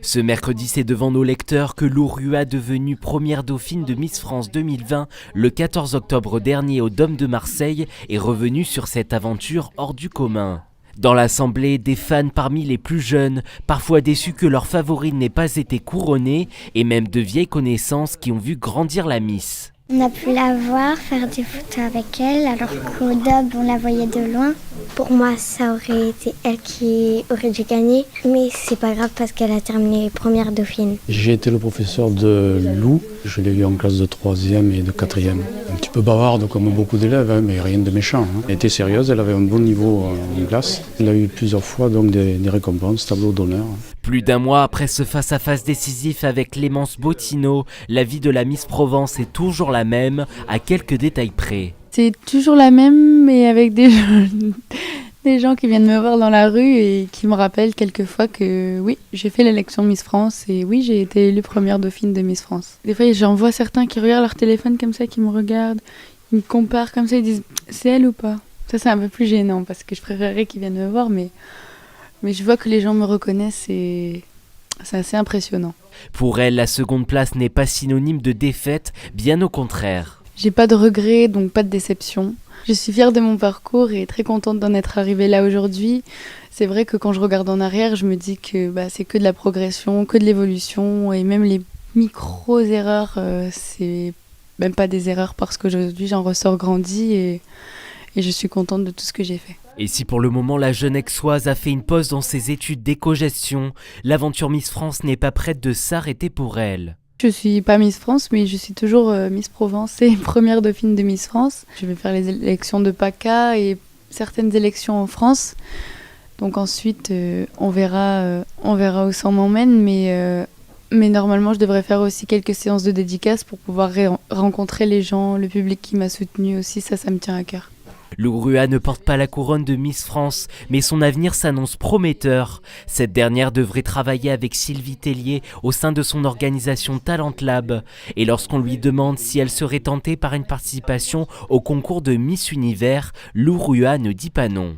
Ce mercredi, c'est devant nos lecteurs que Lou Rua, devenue première dauphine de Miss France 2020 le 14 octobre dernier au Dôme de Marseille, est revenue sur cette aventure hors du commun. Dans l'assemblée, des fans parmi les plus jeunes, parfois déçus que leur favorite n'ait pas été couronnée, et même de vieilles connaissances qui ont vu grandir la Miss. On a pu la voir, faire des photos avec elle, alors qu'au Dôme, on la voyait de loin. Pour moi, ça aurait été elle qui aurait dû gagner, mais c'est pas grave parce qu'elle a terminé première dauphine. J'ai été le professeur de Lou, je l'ai eu en classe de 3e et de 4e. Un petit peu bavarde comme beaucoup d'élèves, mais rien de méchant. Elle était sérieuse, elle avait un bon niveau en classe. Elle a eu plusieurs fois donc des récompenses, tableau d'honneur. Plus d'un mois après ce face-à-face décisif avec Clémence Bottineau, la vie de la Miss Provence est toujours la même, à quelques détails près. C'est toujours la même, mais avec des gens qui viennent me voir dans la rue et qui me rappellent quelquefois que oui, j'ai fait l'élection Miss France et oui, j'ai été élue première dauphine de Miss France. Des fois, j'en vois certains qui regardent leur téléphone comme ça, qui me regardent, ils me comparent comme ça, ils disent « c'est elle ou pas ?» Ça, c'est un peu plus gênant parce que je préférerais qu'ils viennent me voir, mais je vois que les gens me reconnaissent et c'est assez impressionnant. Pour elle, la seconde place n'est pas synonyme de défaite, bien au contraire. J'ai pas de regrets, donc pas de déception. Je suis fière de mon parcours et très contente d'en être arrivée là aujourd'hui. C'est vrai que quand je regarde en arrière, je me dis que c'est que de la progression, que de l'évolution et même les micro-erreurs, c'est même pas des erreurs parce qu'aujourd'hui j'en ressors grandie et je suis contente de tout ce que j'ai fait. Et si pour le moment la jeune Aixoise a fait une pause dans ses études d'éco-gestion, l'aventure Miss France n'est pas prête de s'arrêter pour elle. Je suis pas Miss France, mais je suis toujours Miss Provence et première dauphine de Miss France. Je vais faire les élections de PACA et certaines élections en France. Donc ensuite, on verra où ça m'emmène, mais normalement, je devrais faire aussi quelques séances de dédicaces pour pouvoir rencontrer les gens, le public qui m'a soutenue aussi, ça me tient à cœur. Lou Rua ne porte pas la couronne de Miss France, mais son avenir s'annonce prometteur. Cette dernière devrait travailler avec Sylvie Tellier au sein de son organisation Talent Lab. Et lorsqu'on lui demande si elle serait tentée par une participation au concours de Miss Univers, Lou Rua ne dit pas non.